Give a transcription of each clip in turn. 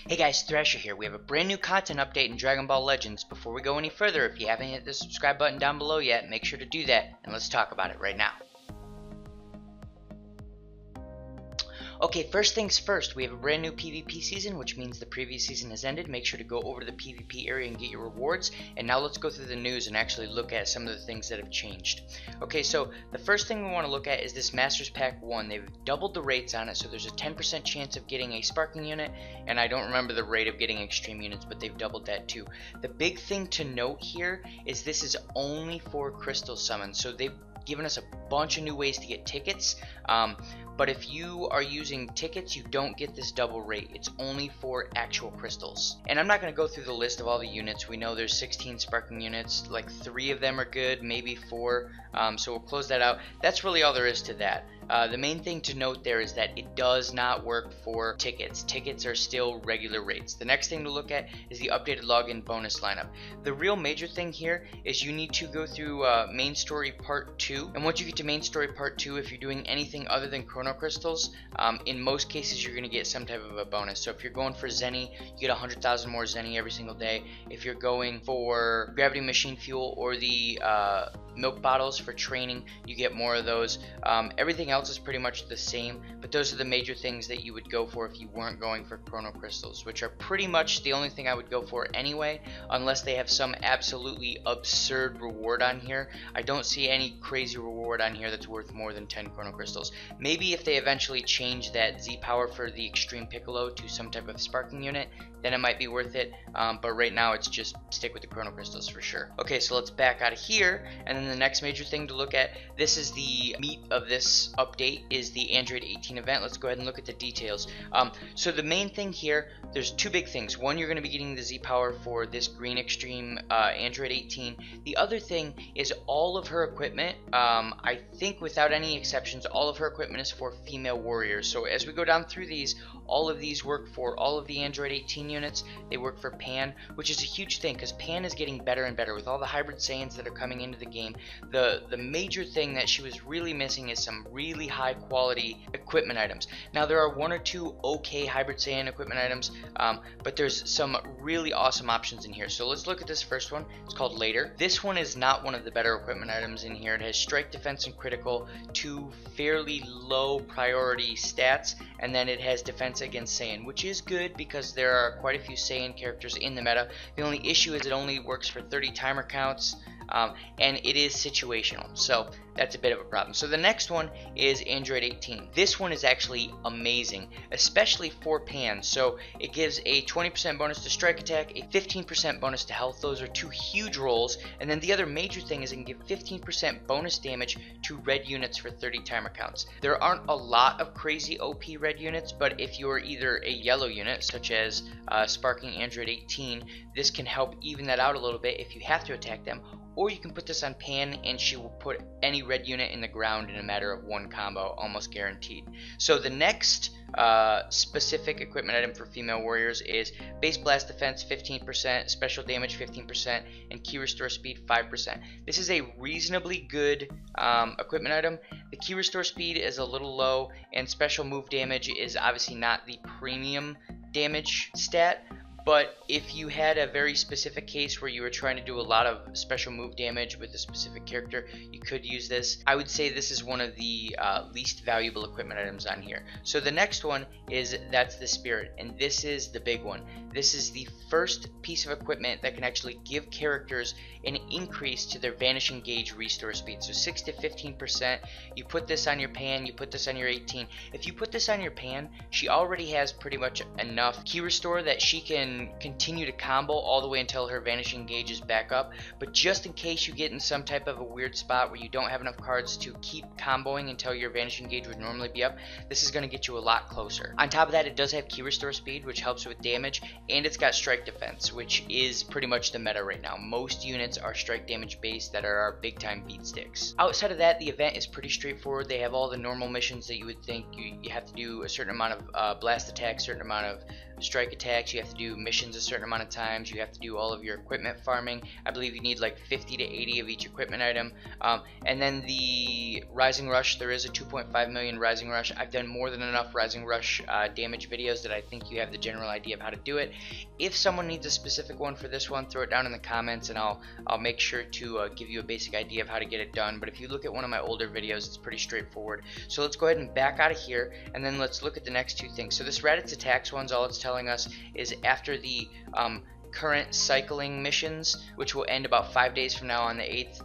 Hey guys, Thrasher here. We have a brand new content update in Dragon Ball Legends. Before we go any further, if you haven't hit the subscribe button down below yet, make sure to do that, and let's talk about it right now. Okay, first things first, we have a brand new PvP season, which means the previous season has ended. Make sure to go over to the PvP area and get your rewards. And now let's go through the news and actually look at some of the things that have changed. Okay, so the first thing we want to look at is this Masters Pack 1. They've doubled the rates on it, so there's a 10% chance of getting a Sparking unit, and I don't remember the rate of getting extreme units, but they've doubled that too. The big thing to note here is this is only for crystal summons, so they've given us a bunch of new ways to get tickets. But if you are using tickets, you don't get this double rate. It's only for actual crystals. And I'm not going to go through the list of all the units. We know there's 16 Sparking units. Like 3 of them are good, maybe 4. So we'll close that out. That's really all there is to that. The main thing to note there is that it does not work for tickets. Tickets are still regular rates. The next thing to look at is the updated login bonus lineup. The real major thing here is you need to go through main story part 2. And once you get to main story part 2, if you're doing anything other than chrono crystals, in most cases you're going to get some type of a bonus. So if you're going for Zenny, you get 100,000 more Zenny every single day. If you're going for gravity machine fuel or the milk bottles for training, you get more of those. Everything else is pretty much the same, but those are the major things that you would go for if you weren't going for chrono crystals, which are pretty much the only thing I would go for anyway, unless they have some absolutely absurd reward on here. I don't see any crazy reward on here that's worth more than 10 chrono crystals. Maybe if they eventually change that Z power for the extreme Piccolo to some type of Sparking unit, then it might be worth it, but right now it's just stick with the chrono crystals for sure. Okay, so let's back out of here, and then the next major thing to look at, this is the meat of this update, is the Android 18 event. Let's go ahead and look at the details. So the main thing here, there's 2 big things. One, you're going to be getting the Z power for this green extreme Android 18. The other thing is all of her equipment, I think without any exceptions, all of her equipment is for female warriors. So as we go down through these, all of these work for all of the Android 18 units. They work for Pan, which is a huge thing because Pan is getting better and better with all the hybrid Saiyans that are coming into the game. The major thing that she was really missing is some really high quality equipment items. Now there are 1 or 2 okay hybrid Saiyan equipment items, but there's some really awesome options in here. So let's look at this first one. It's called Later. This one is not one of the better equipment items in here. It has strike, defense, and critical, 2 fairly low priority stats, and then it has defense against Saiyan, which is good because there are quite a few Saiyan characters in the meta. The only issue is it only works for 30 timer counts, and it is situational, so that's a bit of a problem. So the next one is Android 18. This one is actually amazing, especially for Pan. So it gives a 20% bonus to strike attack, a 15% bonus to health. Those are 2 huge rolls. And then the other major thing is it can give 15% bonus damage to red units for 30 timer counts. There aren't a lot of crazy OP red units, but if you're either a yellow unit, such as Sparking Android 18, this can help even that out a little bit if you have to attack them. Or you can put this on Pan and she will put any red unit in the ground in a matter of 1 combo, almost guaranteed. So the next specific equipment item for female warriors is base blast defense 15%, special damage 15%, and key restore speed 5%. This is a reasonably good equipment item. The key restore speed is a little low, and special move damage is obviously not the premium damage stat. But if you had a very specific case where you were trying to do a lot of special move damage with a specific character, you could use this. I would say this is one of the least valuable equipment items on here. So the next one is that's the Spirit, and this is the big one. This is the first piece of equipment that can actually give characters an increase to their Vanishing Gauge restore speed. So 6 to 15%. You put this on your Pan, you put this on your 18. If you put this on your Pan, she already has pretty much enough key restore that she can continue to combo all the way until her Vanishing Gauge is back up. But just in case you get in some type of a weird spot where you don't have enough cards to keep comboing until your Vanishing Gauge would normally be up, this is going to get you a lot closer. On top of that, it does have key restore speed, which helps with damage, and it's got strike defense, which is pretty much the meta right now. Most units are strike damage based that are our big time beat sticks. Outside of that, the event is pretty straightforward. They have all the normal missions that you would think. You have to do a certain amount of blast attack, certain amount of strike attacks, you have to do missions a certain amount of times, you have to do all of your equipment farming. I believe you need like 50 to 80 of each equipment item. And then the Rising Rush, there is a 2.5 million Rising Rush. I've done more than enough Rising Rush damage videos that I think you have the general idea of how to do it. If someone needs a specific one for this one, throw it down in the comments and I'll make sure to give you a basic idea of how to get it done. But if you look at one of my older videos, it's pretty straightforward. So let's go ahead and back out of here, and then let's look at the next two things. So this Raditz attacks one's, all it's telling us is after the current cycling missions, which will end about 5 days from now on the 8th,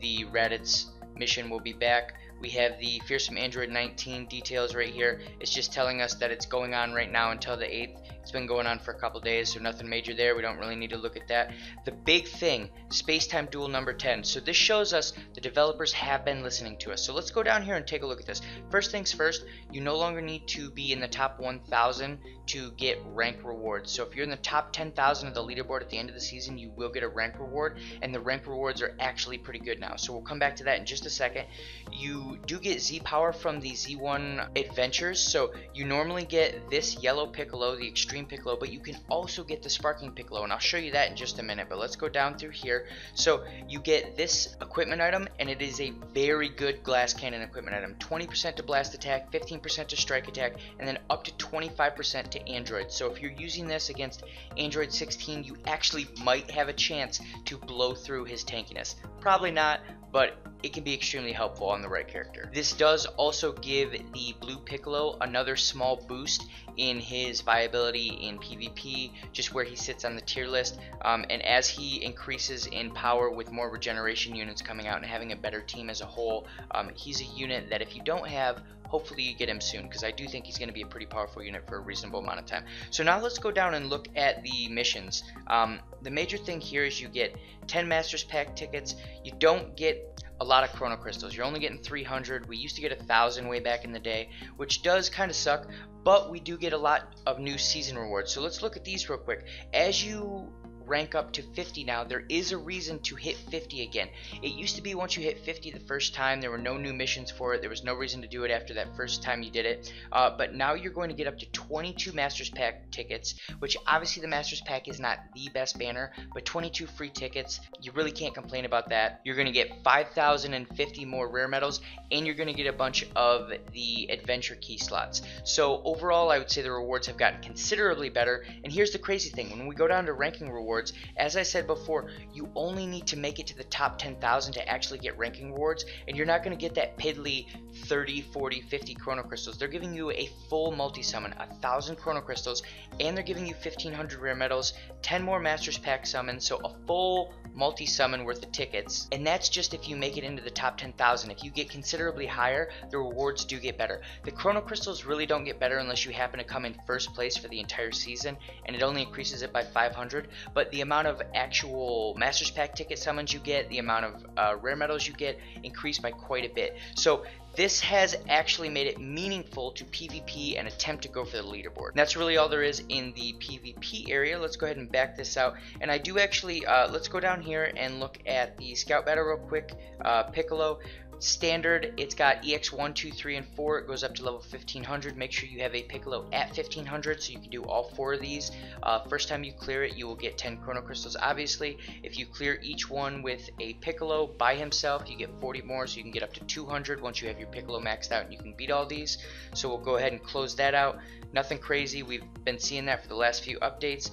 the Raditz mission will be back. We have the Fearsome Android 19 details right here. It's just telling us that it's going on right now until the 8th. It's been going on for a couple days, so nothing major there. We don't really need to look at that. The big thing, Space-Time Duel number 10. So this shows us the developers have been listening to us. So let's go down here and take a look at this. First things first, you no longer need to be in the top 1,000 to get rank rewards. So if you're in the top 10,000 of the leaderboard at the end of the season, you will get a rank reward, and the rank rewards are actually pretty good now. So we'll come back to that in just a second. You do get Z power from the Z1 adventures. So you normally get this yellow Piccolo, the Extreme Piccolo, but you can also get the Sparking Piccolo, and I'll show you that in just a minute. But let's go down through here. So you get this equipment item, and it is a very good glass cannon equipment item. 20% to blast attack, 15% to strike attack, and then up to 25% to Android. So if you're using this against Android 16, you actually might have a chance to blow through his tankiness. Probably not, but it can be extremely helpful on the right character. This does also give the Blue Piccolo another small boost in his viability in PvP, just where he sits on the tier list, and as he increases in power with more regeneration units coming out and having a better team as a whole, he's a unit that if you don't have, hopefully you get him soon, because I do think he's going to be a pretty powerful unit for a reasonable amount of time. So now let's go down and look at the missions. The major thing here is you get 10 Masters Pack tickets. You don't get a lot of Chrono Crystals. You're only getting 300. We used to get 1,000 way back in the day, which does kind of suck, but we do get a lot of new season rewards. So let's look at these real quick. As you rank up to 50 now, there is a reason to hit 50 again. It used to be once you hit 50 the first time, there were no new missions for it. There was no reason to do it after that first time you did it. But now you're going to get up to 22 Masters Pack tickets, which obviously the Masters Pack is not the best banner, but 22 free tickets, you really can't complain about that. You're going to get 5,050 more rare medals, and you're going to get a bunch of the adventure key slots. So overall, I would say the rewards have gotten considerably better. And here's the crazy thing, when we go down to ranking rewards, as I said before, you only need to make it to the top 10,000 to actually get ranking rewards, and you're not going to get that piddly 30, 40, 50 Chrono Crystals. They're giving you a full multi-summon, 1,000 Chrono Crystals, and they're giving you 1,500 rare medals, 10 more Masters Pack summons, so a full multi-summon worth of tickets, and that's just if you make it into the top 10,000. If you get considerably higher, the rewards do get better. The Chrono Crystals really don't get better unless you happen to come in first place for the entire season, and it only increases it by 500, but the amount of actual Masters Pack ticket summons you get, the amount of rare medals you get, increase by quite a bit. So this has actually made it meaningful to PvP and attempt to go for the leaderboard. And that's really all there is in the PvP area. Let's go ahead and back this out. And I do actually, let's go down here and look at the Scout Battle real quick. Piccolo Standard, it's got EX 1, 2, 3, and 4. It goes up to level 1500. Make sure you have a Piccolo at 1500 so you can do all 4 of these. First time you clear it, you will get 10 Chrono Crystals, obviously. If you clear each one with a Piccolo by himself, you get 40 more, so you can get up to 200 once you have your Piccolo maxed out and you can beat all these. So we'll go ahead and close that out. Nothing crazy. We've been seeing that for the last few updates.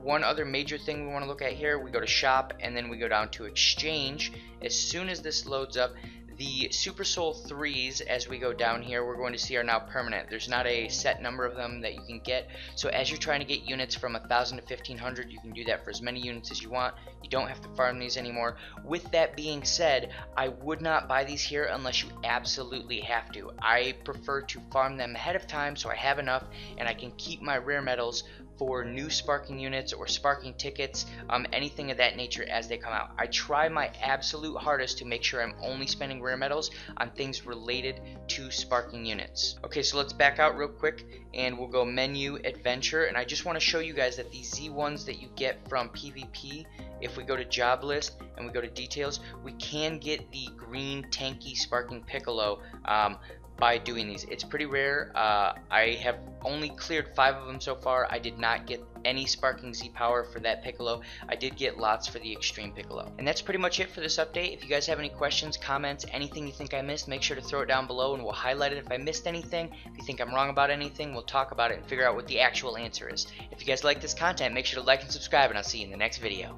One other major thing we want to look at here, we go to shop and then we go down to exchange. As soon as this loads up, the Super Soul 3s, as we go down here, we're going to see are now permanent. There's not a set number of them that you can get. So as you're trying to get units from 1,000 to 1,500, you can do that for as many units as you want. You don't have to farm these anymore. With that being said, I would not buy these here unless you absolutely have to. I prefer to farm them ahead of time so I have enough and I can keep my rare medals for new sparking units or sparking tickets, anything of that nature as they come out. I try my absolute hardest to make sure I'm only spending rare medals on things related to sparking units. Okay, so let's back out real quick and we'll go menu, adventure, and I just want to show you guys that these Z1s that you get from PvP, if we go to job list and we go to details, we can get the green tanky sparking Piccolo, by doing these. It's pretty rare. I have only cleared 5 of them so far. I did not get any Sparking Z power for that Piccolo. I did get lots for the Extreme Piccolo. And that's pretty much it for this update. If you guys have any questions, comments, anything you think I missed, make sure to throw it down below and we'll highlight it if I missed anything. If you think I'm wrong about anything, we'll talk about it and figure out what the actual answer is. If you guys like this content, make sure to like and subscribe, and I'll see you in the next video.